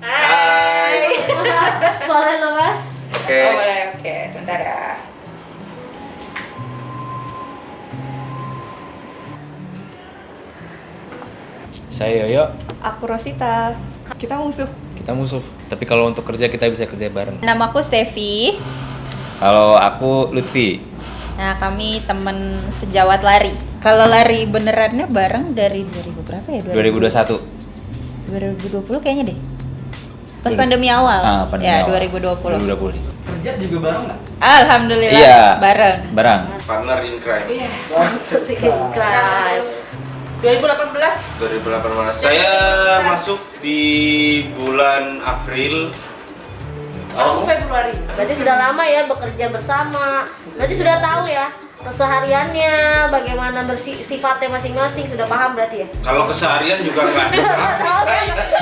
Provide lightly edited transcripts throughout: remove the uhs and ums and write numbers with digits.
Hai. Boleh lo mas? Oke. Oh boleh, oke. Sebentar ya. Saya Yoyo, Aku Rosita. Kita musuh. kita musuh. Tapi kalau untuk kerja kita bisa kerja bareng. Nama aku Stevi. Kalau aku Lutfi. Nah, kami temen sejawat lari. Kalau lari benerannya bareng dari 2000 berapa ya? 2021. 2020 kayaknya deh. Pas pandemi awal. Pandemi ya, awal. 2020. 2020. Kerja juga bareng nggak? Alhamdulillah Iya. bareng. Bareng. Partner in crime. Iya. Keras. 2018. 2018. Saya masuk di bulan April. Aku Februari. Berarti sudah lama ya bekerja bersama. Berarti sudah tahu ya kesehariannya, bagaimana sifatnya masing-masing, sudah paham berarti ya? Kalau keseharian juga nggak.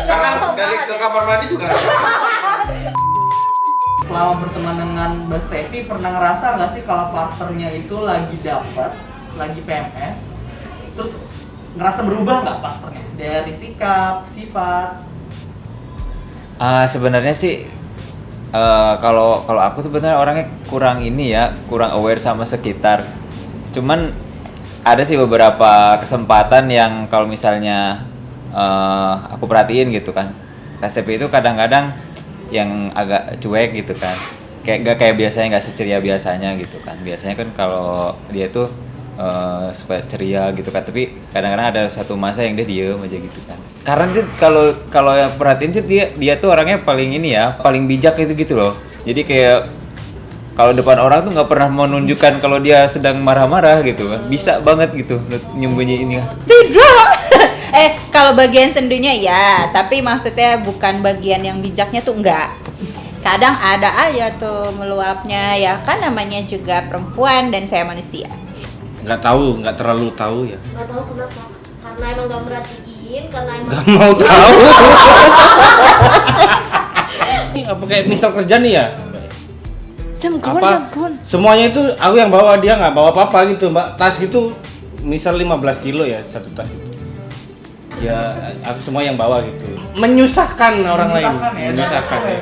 Karena dari ke kamar mandi juga nggak. Selama berteman dengan Mbak Stevi pernah ngerasa nggak sih kalau partnernya itu lagi dapat, lagi PMS, terus ngerasa berubah nggak partnernya dari sikap, sifat? Sebenarnya sih kalau aku sebenarnya orangnya kurang ini ya, kurang aware sama sekitar. Cuman ada sih beberapa kesempatan yang kalau misalnya aku perhatiin gitu kan. KSTP itu kadang-kadang yang agak cuek gitu kan. Gak kayak biasanya, nggak seceria biasanya gitu kan. Biasanya kan kalau dia tuh supaya ceria gitu kan, tapi kadang-kadang ada satu masa yang dia diem aja gitu kan. Karena dia kalau yang perhatiin sih dia tuh orangnya paling ini ya, paling bijak gitu loh. Jadi kayak kalau depan orang tuh nggak pernah menunjukkan kalau dia sedang marah-marah gitu kan. Bisa banget gitu nyembunyiin ini. Tidak. Kalau bagian sendunya ya, tapi maksudnya bukan bagian yang bijaknya tuh enggak. Kadang ada aja tuh meluapnya, ya kan namanya juga perempuan dan saya manusia. Nggak tahu, nggak terlalu tahu ya. Nggak tahu kenapa? Karena emang nggak merhatiin, karena emang Nggak mau tahu. Ini apa kayak misal kerja nih ya? Apa? Semuanya itu aku yang bawa, dia nggak bawa apa-apa gitu mbak. Tas itu misal 15 kilo ya satu tas itu. Ya aku semua yang bawa gitu. Menyusahkan orang lain. Menyusahkan ya.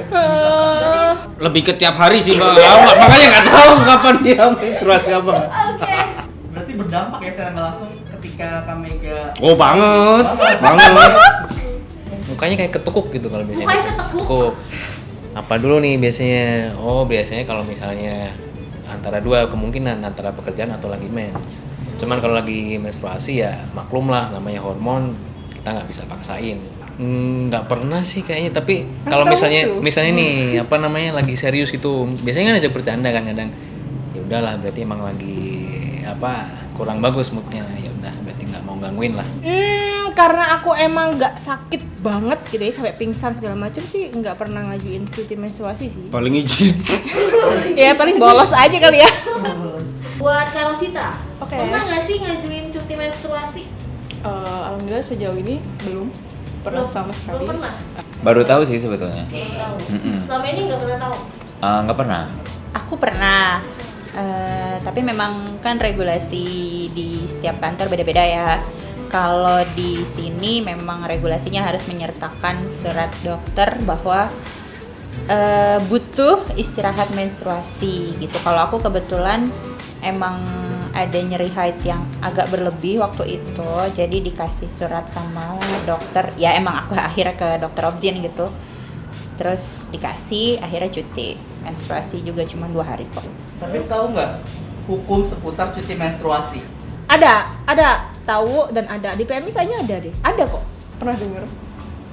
Lebih ke tiap hari sih mbak. Makanya nggak tahu kapan dia menstruasi abang. Berarti berdampak ya secara nggak langsung ketika Kamega. Oh banget, banget. Mukanya kayak ketukuk gitu kalau biasanya. Mukanya ketekuk? Apa dulu nih biasanya? Oh biasanya kalau misalnya antara dua kemungkinan, antara pekerjaan atau lagi mens. Cuman kalau lagi menstruasi ya maklum lah, namanya hormon, kita nggak bisa paksain. Nggak pernah sih kayaknya, tapi kalau misalnya nih apa namanya lagi serius gitu, biasanya kan ajak bercanda kan kadang. Ya udahlah berarti emang lagi apa kurang bagus moodnya, ya udah berarti nggak mau gangguin lah. Karena aku emang nggak sakit banget gitu ya sampai pingsan segala macam sih, nggak pernah ngajuin cuti menstruasi sih. Paling izin. Ya paling bolos aja kali ya. buat Kak Rosita, Oke. pernah nggak sih ngajuin cuti menstruasi? Alhamdulillah sejauh ini belum pernah sama sekali. Belum pernah? Baru tahu sih sebetulnya. Belum tahu. Mm-mm. Selama ini nggak pernah tahu? Nggak pernah. Aku pernah, tapi memang kan regulasi di setiap kantor beda-beda ya. Kalau di sini memang regulasinya harus menyertakan surat dokter bahwa butuh istirahat menstruasi gitu. Kalau aku kebetulan emang ada nyeri haid yang agak berlebih waktu itu, jadi dikasih surat sama dokter. Ya emang aku akhirnya ke dokter Objin gitu. Terus dikasih, akhirnya cuti menstruasi juga cuma 2 hari kok. Tapi tahu nggak hukum seputar cuti menstruasi? Ada tahu dan ada di PMI kayaknya ada deh. Ada kok. Pernah dengar,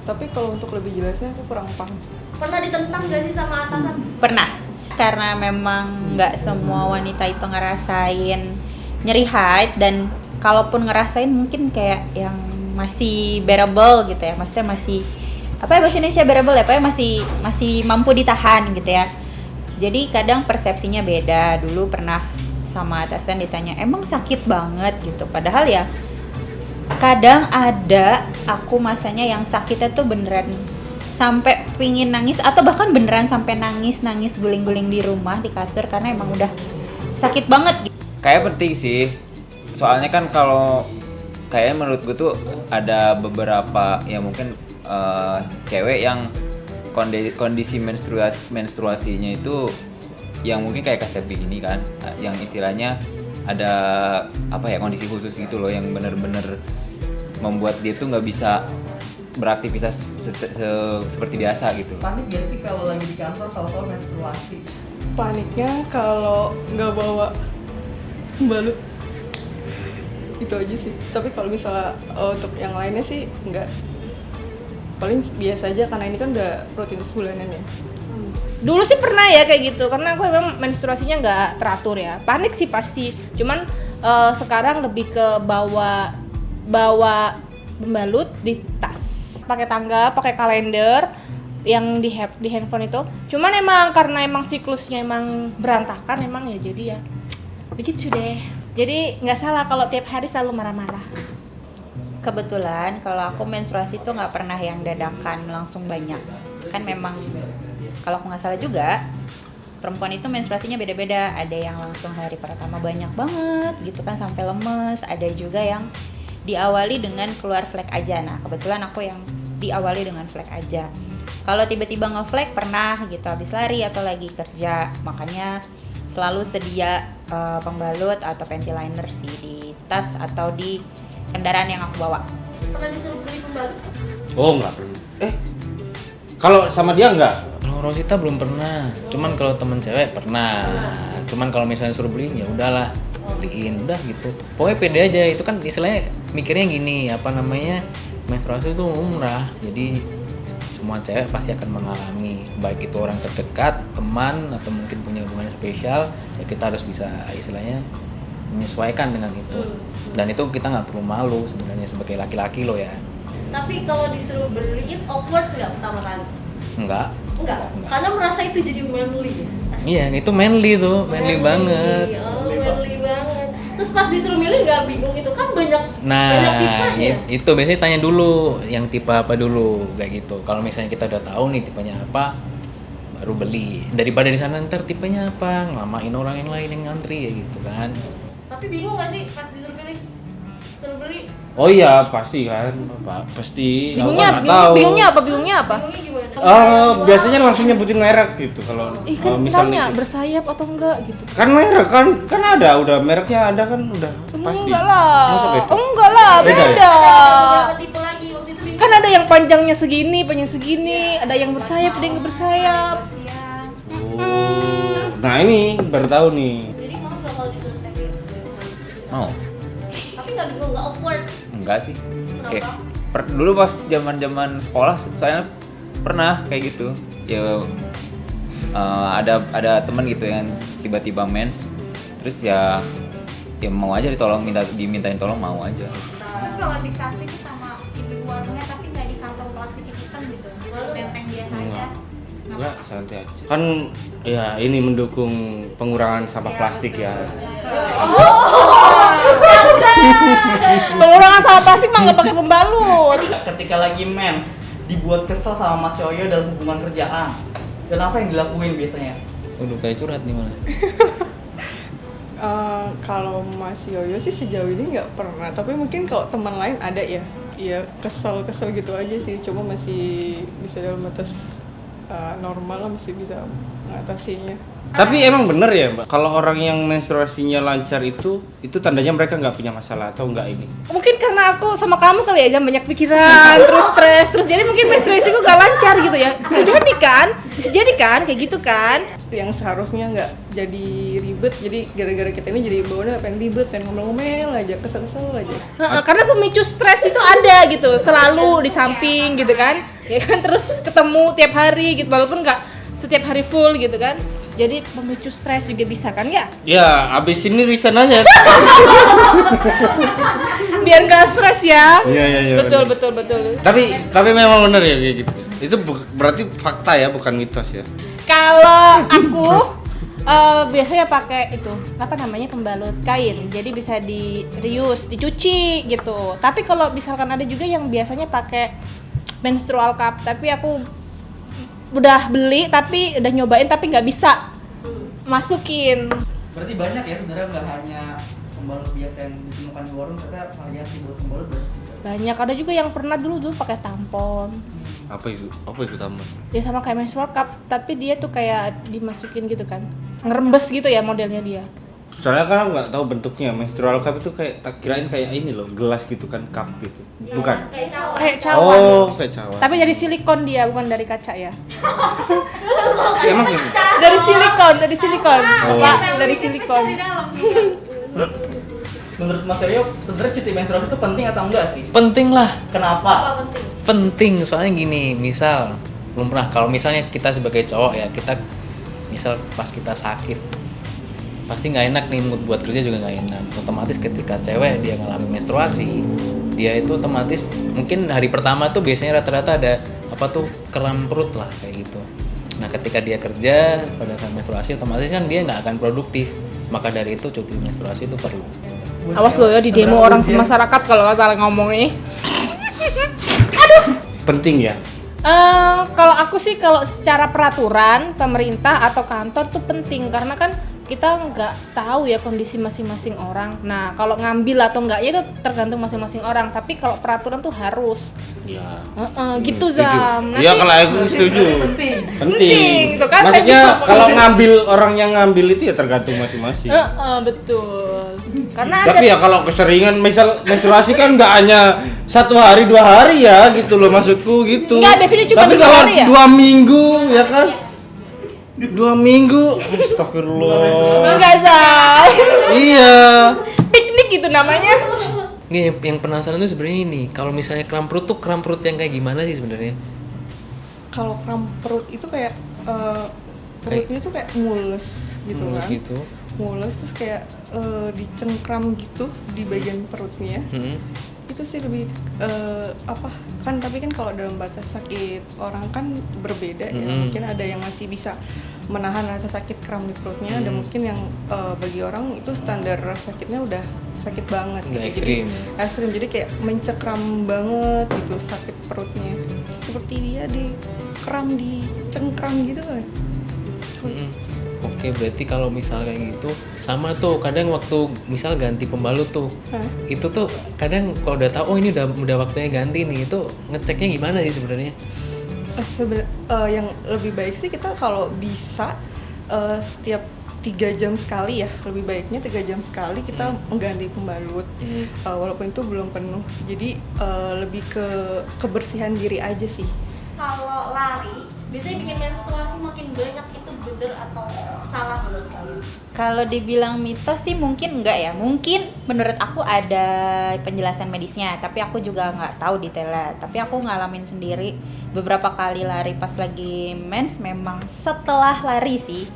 tapi kalau untuk lebih jelasnya aku kurang paham. Pernah ditentang nggak sih sama atasan? Pernah, karena memang nggak semua wanita itu ngerasain nyeri haid, dan kalaupun ngerasain mungkin kayak yang masih bearable gitu ya, maksudnya masih apa ya bahasa Indonesia bearable ya, apa masih mampu ditahan gitu ya. Jadi kadang persepsinya beda. Dulu pernah sama atasan ditanya, emang sakit banget gitu, padahal ya kadang ada aku masanya yang sakitnya tuh beneran sampai pingin nangis, atau bahkan beneran sampai nangis guling-guling di rumah di kasur karena emang udah sakit banget gitu. Kayak penting sih, soalnya kan kalau kayak menurut gue tuh ada beberapa ya mungkin cewek yang kondisi menstruasinya itu yang mungkin kayak Kastepi ini kan, yang istilahnya ada apa ya, kondisi khusus gitu loh yang bener-bener membuat dia tuh nggak bisa beraktivitas seperti biasa gitu. Panik gak sih kalau lagi di kantor kalau menstruasi? Paniknya kalau nggak bawa balut. Itu aja sih. Tapi kalau misalnya untuk yang lainnya sih nggak. Paling biasa aja karena ini kan udah rutin sebulanan ya. Dulu sih pernah ya kayak gitu, karena aku memang menstruasinya nggak teratur ya. Panik sih pasti, cuman sekarang lebih ke bawa pembalut di tas, pakai tangga, pakai kalender yang di handphone itu. Cuman emang karena emang siklusnya emang berantakan emang ya, jadi ya begitu deh. Jadi nggak salah kalau tiap hari selalu marah-marah. Kebetulan kalau aku menstruasi tuh nggak pernah yang dadakan langsung banyak. Kan memang kalau aku nggak salah juga perempuan itu menstruasinya beda-beda. Ada yang langsung hari pertama banyak banget gitu kan sampai lemes. Ada juga yang diawali dengan keluar flek aja. Nah kebetulan aku yang diawali dengan flek aja. Kalau tiba-tiba ngeflek pernah gitu habis lari atau lagi kerja. Makanya selalu sedia pembalut atau panty liner sih di tas atau di kendaraan yang aku bawa. Pernah disuruh beli pembalut? Oh nggak perlu. Kalau sama dia nggak? Kalau Rosita belum pernah. Cuman kalau temen cewek pernah. Cuman kalau misalnya suruh beliin ya udahlah, beliin udah gitu. Pokoknya pede aja. Itu kan istilahnya mikirnya gini, apa namanya, menstruasi itu umrah. Jadi semua cewek pasti akan mengalami, baik itu orang terdekat, teman, atau mungkin punya hubungan spesial. Ya kita harus bisa istilahnya menyesuaikan dengan itu. Dan itu kita nggak perlu malu sebenarnya sebagai laki-laki loh ya. Tapi kalau disuruh beliin awkward nggak pertama kali? Enggak. Karena merasa itu jadi manly ya? Iya, itu manly tuh, manly banget. Oh, manly banget. Terus pas disuruh milih nggak bingung itu kan banyak tipenya. Itu biasanya tanya dulu yang tipe apa dulu kayak gitu. Kalau misalnya kita udah tahu nih tipenya apa, baru beli. Daripada di sana ntar tipenya apa, ngelamain orang yang lain yang ngantri ya gitu kan. Tapi bingung nggak sih pas disuruh pilih? Suruh beli? Oh iya pasti kan, pasti. Bingungnya apa? Bingungnya gimana? Biasanya langsung nyebutin merek gitu kalau Tanya bersayap atau enggak gitu. Kan merek kan ada, udah mereknya ada kan udah pasti. Enggak lah. Masa beda? Enggak lah, beda. Berapa tipe lagi waktu itu bingung? Kan ada yang panjangnya segini, ada yang bersayap, ada yang nggak bersayap. Oh. Nah ini baru tahu nih. Jadi mau nggak kalau disuruh step? Mau? Tapi nggak bingung, nggak awkward? Enggak sih. Kayak dulu pas zaman sekolah saya pernah kayak gitu. Ya ada teman gitu yang tiba-tiba mens, terus ya mau aja dimintain tolong mau aja. Tapi kalau di kafe itu sama ibu warungnya tapi nggak di kantong plastik hitam gitu, benteng biasa aja. Enggak, santai aja. Kan ya ini mendukung pengurangan sampah plastik ya. Pengurangan sampah plastik mah nggak pakai pembalut. Ketika lagi mens, dibuat kesel sama Mas Yoyo dalam hubungan kerjaan, dan apa yang dilakuin biasanya? Udah kayak curhat nih malah. Kalau Mas Yoyo sih sejauh ini nggak pernah, tapi mungkin kalau teman lain ada ya. Iya kesel gitu aja sih, cuma masih bisa dalam batas normal lah, masih bisa mengatasinya. Tapi emang bener ya Mbak, kalau orang yang menstruasinya lancar itu tandanya mereka nggak punya masalah atau nggak ini? Mungkin karena aku sama kamu kali ya, banyak pikiran, terus stres, jadi mungkin menstruasiku gak lancar gitu ya. Bisa jadi kan, kayak gitu kan. Yang seharusnya nggak jadi ribet, jadi gara-gara kita ini jadi bawanya pengen ribet, pengen ngomel-ngomel aja, kesel-kesel aja. Karena pemicu stres itu ada gitu, selalu di samping gitu kan. Ya kan, terus ketemu tiap hari gitu, walaupun nggak setiap hari full gitu kan. Jadi pemicu stres juga bisa kan ya? Ya, abis ini resign aja. Biar nggak stres ya. Iya. Betul. Tapi memang benar ya kayak gitu. Itu berarti fakta ya, bukan mitos ya. Kalau aku biasanya pakai itu apa namanya, pembalut kain. Jadi bisa di reuse, dicuci gitu. Tapi kalau misalkan ada juga yang biasanya pakai menstrual cup, tapi aku udah beli tapi udah nyobain tapi nggak bisa masukin. Berarti banyak ya sebenarnya, nggak hanya pembalut biasa yang ditemukan di warung, ternyata variasi buat pembalut banyak juga. Banyak, ada juga yang pernah dulu pakai tampon. Apa itu tambah? Ya sama kayak menstrual cup, tapi dia tuh kayak dimasukin gitu kan. Ngerembes gitu ya modelnya dia. Soalnya kan aku nggak tahu bentuknya. Menstrual cup itu kayak tak kirain kayak ini loh, gelas gitu kan, cup gitu. Bukan. Kayak cawan. Oh, kayak cawan. Tapi dari silikon dia, bukan dari kaca ya. Emang ini? Dari silikon. Oh. Pak, dari silikon. Menurut Mas Yoyo, sebenarnya cuti menstruasi itu penting atau enggak sih? Penting lah. Kenapa? Penting soalnya gini, misal belum pernah, kalau misalnya kita sebagai cowok ya, kita misal pas kita sakit pasti nggak enak nih, mood buat kerja juga nggak enak. Otomatis ketika cewek dia ngalami menstruasi, dia itu otomatis mungkin hari pertama tuh biasanya rata-rata ada apa tuh, kram perut lah kayak gitu. Nah ketika dia kerja pada saat menstruasi, otomatis kan dia nggak akan produktif. Maka dari itu cuti menstruasi itu perlu. Awas lo ya di demo orang masyarakat kalau nggak salah ngomong nih. Penting ya. Kalau aku sih kalau secara peraturan pemerintah atau kantor tuh penting karena kan kita nggak tahu ya kondisi masing-masing orang. Nah kalau ngambil atau enggaknya itu tergantung masing-masing orang. Tapi kalau peraturan tuh harus. Ya. Gitu Setuju. Zam. Iya kalau aku setuju. Penting. Itu kan maksudnya kalau ngambil orang yang ngambil itu ya tergantung masing-masing. Betul. Karena Tapi ya kalau keseringan misal menstruasi kan nggak hanya 1 hari 2 hari ya gitu loh maksudku gitu. Nggak, biasanya cuma Tapi 3 kalau hari ya? 2 minggu ya kan. 2 minggu, astagfirullah. enggak Zam. Iya. Piknik gitu namanya. Nih yang penasaran tuh sebenarnya ini, kalau misalnya kram perut tuh kram perut yang kayak gimana sih sebenarnya? Kalau kram perut itu kayak perutnya tuh kayak mules gitu Mulus kan. gitu. Mules terus kayak dicengkram gitu di bagian perutnya. Itu sih lebih kan tapi kan kalau dalam batas sakit orang kan berbeda ya. Mungkin ada yang masih bisa menahan rasa sakit kram di perutnya, ada mungkin yang bagi orang itu standar sakitnya udah sakit banget Udah gitu. ekstrim. Jadi ekstrim, jadi kayak mencekram banget gitu sakit perutnya. Seperti dia dicengkram gitu kan. Oke, berarti kalau misal kayak gitu sama tuh kadang waktu misal ganti pembalut tuh, itu tuh kadang kalau udah tahu oh ini udah waktunya ganti nih, itu ngeceknya gimana sih sebenarnya? Yang lebih baik sih kita kalau bisa setiap 3 jam sekali ya, lebih baiknya 3 jam sekali kita mengganti pembalut walaupun itu belum penuh. Jadi lebih ke kebersihan diri aja sih. Kalau lari biasanya bikin menstruasi makin banyak, itu bener atau salah menurut kalian? Kalau dibilang mitos sih mungkin enggak ya. Mungkin menurut aku ada penjelasan medisnya, tapi aku juga nggak tahu detailnya. Tapi aku ngalamin sendiri beberapa kali lari pas lagi mens, memang setelah lari sih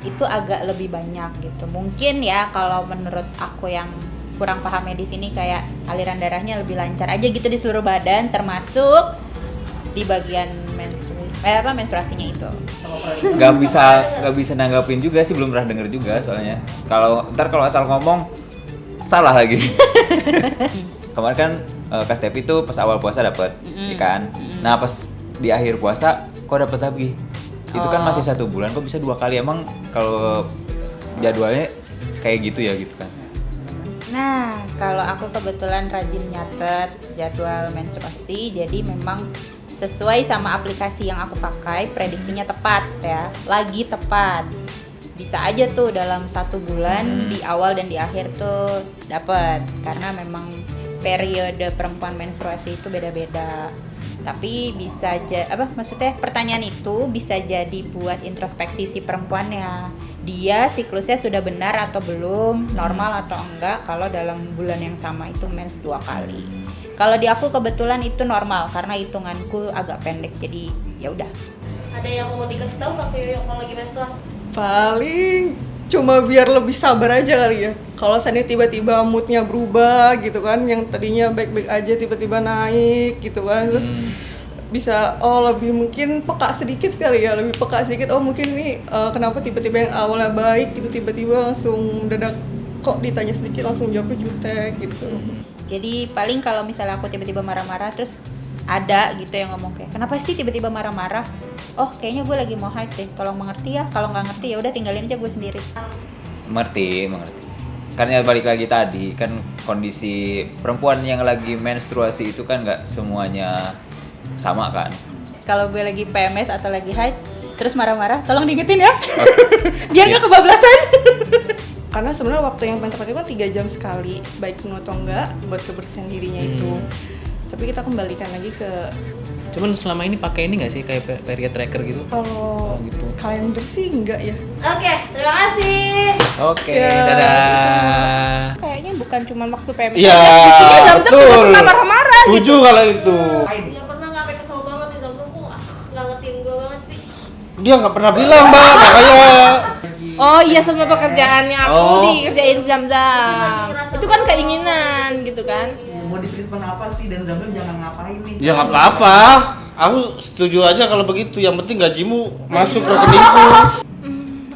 itu agak lebih banyak gitu. Mungkin ya kalau menurut aku yang kurang paham medis ini kayak aliran darahnya lebih lancar aja gitu di seluruh badan, termasuk di bagian menstruasinya itu. Nggak bisa nanggapin juga sih, belum pernah denger juga soalnya. Kalau asal ngomong salah lagi. Kemarin kan Kak Stepi tuh pas awal puasa dapet, ya kan? Nah pas di akhir puasa kok dapet lagi? Itu kan masih 1 bulan, kok bisa 2 kali? Emang kalau jadwalnya kayak gitu ya gitu kan? Nah, kalau aku kebetulan rajin nyatet jadwal menstruasi, jadi memang sesuai sama aplikasi yang aku pakai, prediksinya tepat ya, lagi tepat. Bisa aja tuh dalam 1 bulan di awal dan di akhir tuh dapat, karena memang periode perempuan menstruasi itu beda-beda. Tapi bisa maksudnya pertanyaan itu bisa jadi buat introspeksi si perempuannya. Dia siklusnya sudah benar atau belum, normal atau enggak kalau dalam bulan yang sama itu mens 2 kali. Kalau di aku kebetulan itu normal karena hitunganku agak pendek, jadi ya udah. Ada yang mau dikasih tahu Kak Yoyo kalau lagi menstruasi? Paling cuma biar lebih sabar aja kali ya. Kalau seandainya tiba-tiba moodnya berubah gitu kan, yang tadinya baik-baik aja tiba-tiba naik gitu kan, terus bisa lebih mungkin peka sedikit kali ya, lebih peka sedikit. Mungkin nih kenapa tiba-tiba yang awalnya baik gitu tiba-tiba langsung dadak kok ditanya sedikit langsung jawabnya jutek gitu. Jadi paling kalau misalnya aku tiba-tiba marah-marah terus ada gitu yang ngomong kayak kenapa sih tiba-tiba marah-marah? Oh kayaknya gue lagi mau haid deh, tolong mengerti ya. Kalau nggak ngerti ya udah tinggalin aja gue sendiri. Mengerti. karena balik lagi tadi kan kondisi perempuan yang lagi menstruasi itu kan nggak semuanya sama kan. Kalau gue lagi PMS atau lagi haid terus marah-marah, tolong diingetin ya. Biar nggak kebablasan. Karena sebenarnya waktu yang paling tepat itu kan 3 jam sekali, baik penuh atau enggak, buat kebersihan dirinya itu. Tapi kita kembalikan lagi ke Cuman selama ini pakai ini nggak sih kayak period tracker gitu? kalau gitu. kalender sih enggak ya. Oke, terima kasih. Oke, Ya, dadah. Kayaknya bukan cuma waktu PMS Iya, aja. Buktinya Zam-Zam juga betul. suka marah-marah gitu. Setuju kalau itu. Ya pernah nggak sampai kesel banget nih Zam-Zam kok nggak ngertiin gue banget sih. Dia nggak pernah bilang, Mbak, makanya. Oh iya, semua pekerjaannya aku Oh. dikerjain Zam-Zam. Itu kan keinginan gitu kan. Mau ditreatment apa sih dan Zam-Zam jangan ngapain nih? Ya nggak apa-apa. Aku setuju aja kalau begitu. Yang penting gajimu masuk rekeningku.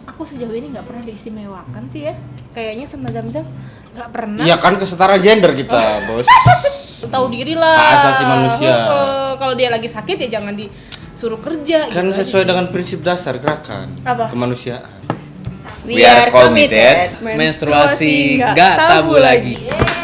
Aku sejauh ini nggak pernah diistimewakan sih ya. Kayaknya sama Zam-Zam nggak pernah. Iya kan kesetaraan gender kita, Bos. Tahu diri lah. Hak asasi manusia. Kalau dia lagi sakit ya jangan disuruh kerja. Kan gitu sesuai aja. dengan prinsip dasar gerakan Apa? kemanusiaan. We are committed. Menstruasi nggak tabu lagi. Yeay.